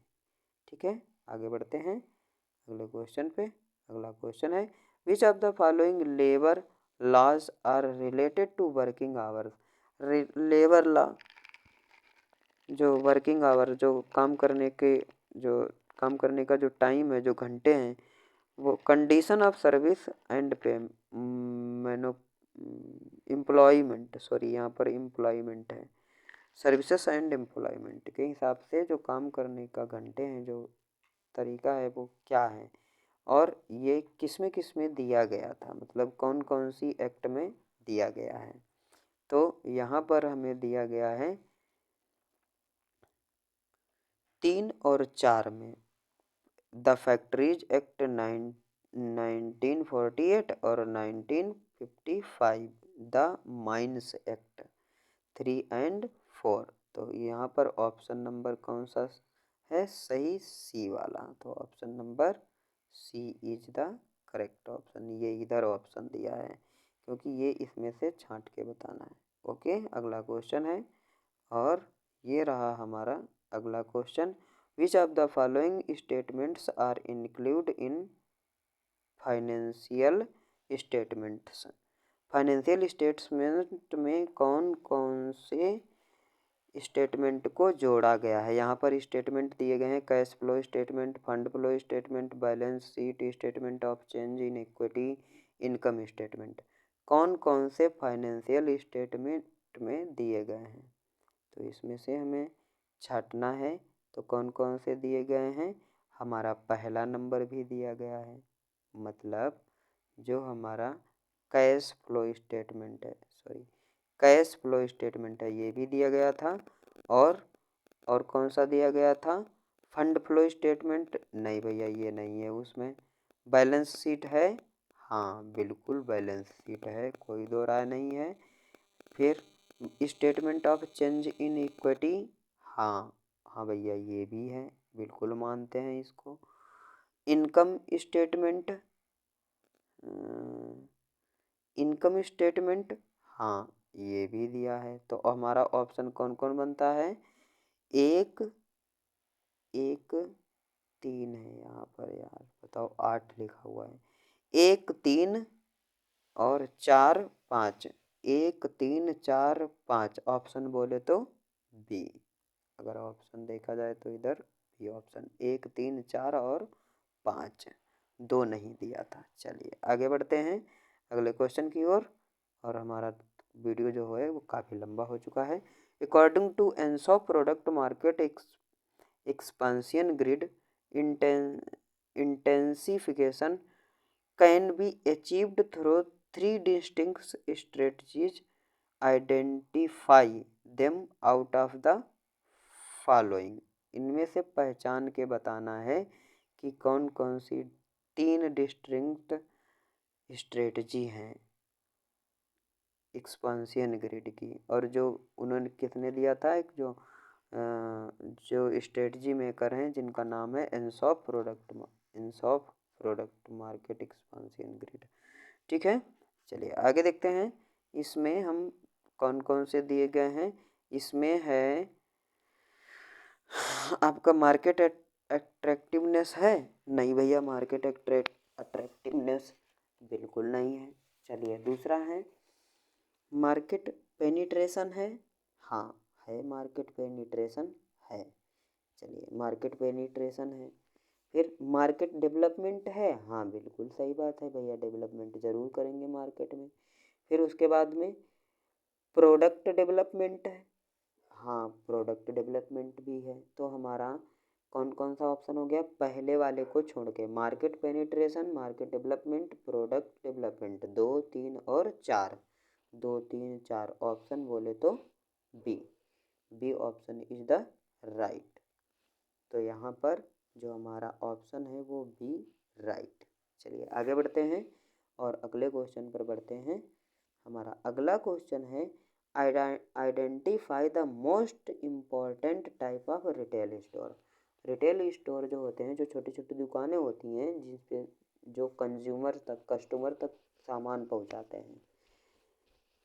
ठीक है। आगे बढ़ते हैं अगले क्वेश्चन पे, अगला क्वेश्चन है which of the following labour laws are related to working hours, labour law जो वर्किंग आवर, जो काम करने का जो टाइम है, जो घंटे हैं, वो कंडीशन ऑफ सर्विस एंड पे मैनो एम्प्लॉयमेंट, सॉरी यहाँ पर एम्प्लॉयमेंट है, सर्विसेज एंड एम्प्लॉयमेंट के हिसाब से जो काम करने का घंटे हैं, जो तरीका है वो क्या है, और ये किस में दिया गया था, मतलब कौन कौन सी एक्ट में दिया गया है। तो यहाँ पर हमें दिया गया है 3 और 4 में, द फैक्ट्रीज एक्ट 1948 और 1955, द माइंस एक्ट 3 एंड 4। तो यहाँ पर ऑप्शन नंबर कौन सा है सही, सी वाला। तो option number C is the correct option. ये इधर ऑप्शन दिया है क्योंकि ये इसमें से छांट के बताना है। ओके, अगला क्वेश्चन है और ये रहा हमारा अगला question. Which of the following statements are include in financial statements. Financial statement में कौन कौन से स्टेटमेंट को जोड़ा गया है। यहाँ पर स्टेटमेंट दिए गए हैं, cash flow statement, fund flow statement, balance sheet statement of change in equity, income statement. कौन कौन से फाइनेंशियल स्टेटमेंट में दिए गए हैं, तो इसमें से हमें छांटना है। तो कौन कौन से दिए गए हैं, हमारा पहला नंबर भी दिया गया है, मतलब जो हमारा कैश फ्लो स्टेटमेंट है, कैश फ्लो स्टेटमेंट है, ये भी दिया गया था। और कौन सा दिया गया था, फंड फ्लो स्टेटमेंट, नहीं भैया ये नहीं है उसमें। बैलेंस शीट है, हाँ बिल्कुल बैलेंस शीट है, कोई दो राय नहीं है। फिर statement of change in equity, हाँ हाँ भैया ये भी है, बिल्कुल मानते हैं इसको। इनकम स्टेटमेंट, इनकम स्टेटमेंट, हाँ ये भी दिया है। तो हमारा ऑप्शन कौन कौन बनता है, एक एक 3 है यहाँ पर, यार बताओ 8 लिखा हुआ है, 1 3 और 4 5, 1 3 4 5 ऑप्शन बोले तो बी। अगर ऑप्शन देखा जाए तो इधर बी ऑप्शन, 1 3 4 और 5, 2 नहीं दिया था। चलिए आगे बढ़ते हैं अगले क्वेश्चन की ओर। और हमारा वीडियो जो है वो काफ़ी लंबा हो चुका है। According to Ansoff product market expansion grid intensification can be achieved through 3 distinct strategies. Identify them out of the following. इनमें से पहचान के बताना है कि कौन कौन सी 3 डिस्टिंक्ट स्ट्रेटजी हैं एक्सपांसियन ग्रिड की। और जो उन्होंने किसने दिया था, एक जो स्ट्रेटजी मेकर हैं जिनका नाम है एनसॉप प्रोडक्ट मार्केट एक्सपांसियन ग्रिड। ठीक है, चलिए आगे देखते हैं। इसमें हम कौन कौन से दिए गए हैं, इसमें है आपका मार्केट अट्रैक्टिवनेस है, नहीं भैया मार्केट अट्रैक्टिवनेस बिल्कुल नहीं है। चलिए दूसरा है मार्केट पेनिट्रेशन है, हाँ है मार्केट पेनिट्रेशन है। चलिए मार्केट पेनिट्रेशन है। फिर मार्केट डेवलपमेंट है, हाँ बिल्कुल सही बात है भैया, डेवलपमेंट ज़रूर करेंगे मार्केट में। फिर उसके बाद में प्रोडक्ट डेवलपमेंट है, हाँ प्रोडक्ट डेवलपमेंट भी है। तो हमारा कौन कौन सा ऑप्शन हो गया, पहले वाले को छोड़ के, market penetration, market development, product development, 2 3 और 4, 2 3 4 ऑप्शन बोले तो B option is the right. तो यहाँ पर जो हमारा ऑप्शन है वो बी राइट। चलिए आगे बढ़ते हैं और अगले क्वेश्चन पर बढ़ते हैं। हमारा अगला क्वेश्चन है identify the most important type of retail store. Retail store जो होते हैं, जो छोटी छोटी दुकानें होती हैं जिसपे जो कस्टमर तक सामान पहुंचाते हैं,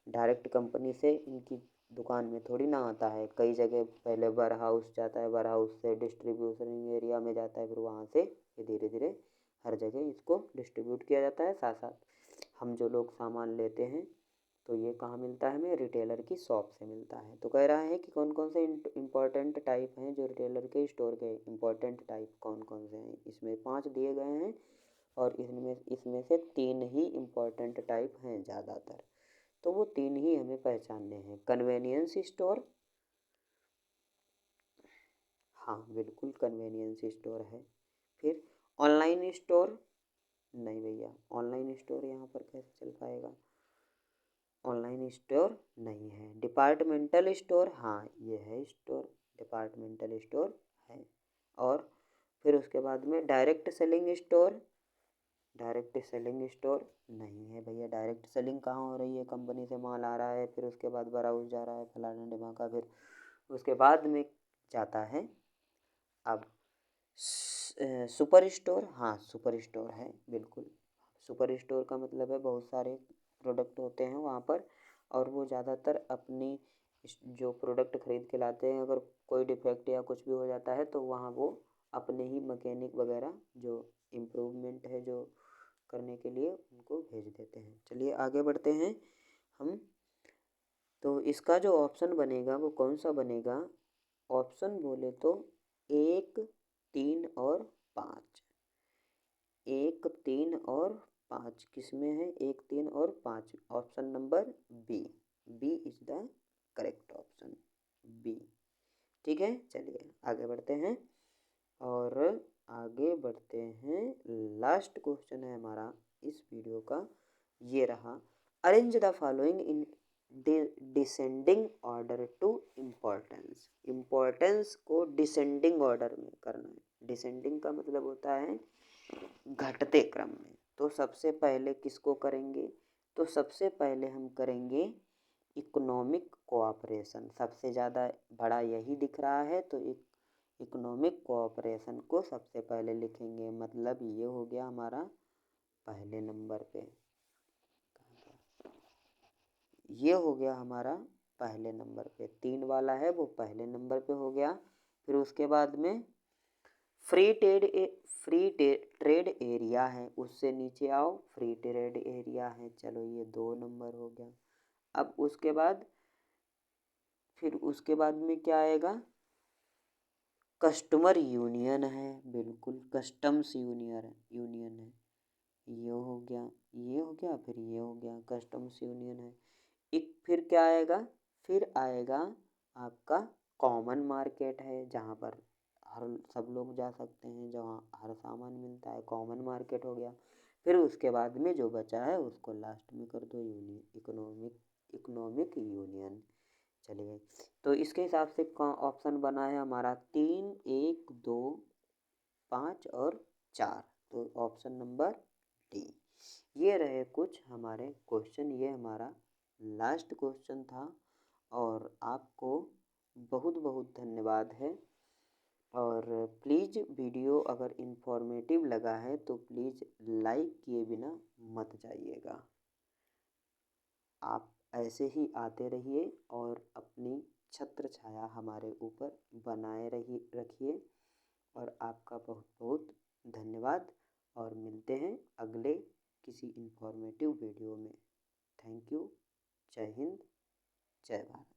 डायरेक्ट कंपनी से इनकी दुकान में थोड़ी ना आता है, कई जगह पहले वेयर हाउस जाता है, वेयर हाउस से डिस्ट्रीब्यूशन एरिया में जाता है, फिर वहाँ से धीरे धीरे हर जगह इसको डिस्ट्रीब्यूट किया जाता है। साथ साथ हम जो लोग सामान लेते हैं तो ये कहाँ मिलता है, हमें रिटेलर की शॉप से मिलता है। तो कह रहा है कि कौन कौन से इम्पोर्टेंट टाइप हैं जो रिटेलर के स्टोर के इम्पोर्टेंट टाइप कौन कौन से हैं। इसमें 5 दिए गए हैं और इसमें से 3 ही इम्पोर्टेंट टाइप हैं ज़्यादातर, तो वो 3 ही हमें पहचानने हैं। कन्वेनियंस स्टोर, हाँ बिल्कुल कन्वेनियंस स्टोर है। फिर ऑनलाइन स्टोर, नहीं भैया, ऑनलाइन स्टोर यहाँ पर कैसे चल पाएगा, ऑनलाइन स्टोर नहीं है। डिपार्टमेंटल स्टोर, हाँ ये है स्टोर, डिपार्टमेंटल स्टोर है। और फिर उसके बाद में direct selling store, direct selling store नहीं है भैया। डायरेक्ट सेलिंग कहाँ हो रही है, कंपनी से माल आ रहा है, फिर उसके बाद वारहाउस जा रहा है फलाना ढिमाका, फिर उसके बाद में जाता है। अब सुपर स्टोर, हाँ सुपर स्टोर है बिल्कुल। सुपर स्टोर का मतलब है बहुत सारे प्रोडक्ट होते हैं वहाँ पर, और वो ज़्यादातर अपनी जो प्रोडक्ट खरीद के लाते हैं, अगर कोई डिफेक्ट या कुछ भी हो जाता है तो वहाँ वो अपने ही मैकेनिक वगैरह जो इम्प्रूवमेंट है जो करने के लिए उनको भेज देते हैं। चलिए आगे बढ़ते हैं हम। तो इसका जो ऑप्शन बनेगा वो कौन सा बनेगा, ऑप्शन बोले तो 1, 3 और 5। 1, 3 और 5 किस में है, 1, 3 और 5, option number B. B is the correct option, B. ठीक है, चलिए आगे बढ़ते हैं। और आगे बढ़ते हैं, लास्ट क्वेश्चन है हमारा इस वीडियो का, ये रहा। Arrange the following in descending order to importance. Importance को डिसेंडिंग ऑर्डर में करना है। डिसेंडिंग का मतलब होता है घटते क्रम में। तो सबसे पहले किसको करेंगे, तो सबसे पहले हम करेंगे इकोनॉमिक कोऑपरेशन। सबसे ज़्यादा बड़ा यही दिख रहा है, तो इकोनॉमिक कोऑपरेशन को सबसे पहले लिखेंगे। मतलब ये हो गया हमारा पहले नंबर पे, ये हो गया हमारा पहले नंबर पे। 3 वाला है वो पहले नंबर पे हो गया। फिर उसके बाद में फ्री ट्रेड एरिया है, उससे नीचे आओ, फ्री ट्रेड एरिया है, चलो ये 2 नंबर हो गया। अब उसके बाद फिर उसके बाद में क्या आएगा, कस्टमर यूनियन है, बिल्कुल कस्टम्स यूनियन है, ये हो गया, ये हो गया, फिर ये हो गया, कस्टम्स यूनियन है। एक फिर क्या आएगा, फिर आएगा आपका कॉमन मार्केट है, जहाँ पर हर सब लोग जा सकते हैं, जहाँ हर सामान मिलता है, कॉमन मार्केट हो गया। फिर उसके बाद में जो बचा है उसको लास्ट में कर दो, इकोनॉमिक यूनियन। चलिए, तो इसके हिसाब से ऑप्शन बना है हमारा 3, 1, 2, 5 और 4। तो ऑप्शन नंबर डी। ये रहे कुछ हमारे क्वेश्चन, ये हमारा लास्ट क्वेश्चन था। और आपको बहुत बहुत धन्यवाद है। और प्लीज़ वीडियो अगर इन्फॉर्मेटिव लगा है तो प्लीज़ लाइक किए बिना मत जाइएगा। आप ऐसे ही आते रहिए और अपनी छत्र छाया हमारे ऊपर बनाए रखिए। और आपका बहुत बहुत धन्यवाद, और मिलते हैं अगले किसी इन्फॉर्मेटिव वीडियो में। Thank you. जय हिंद, जय भारत।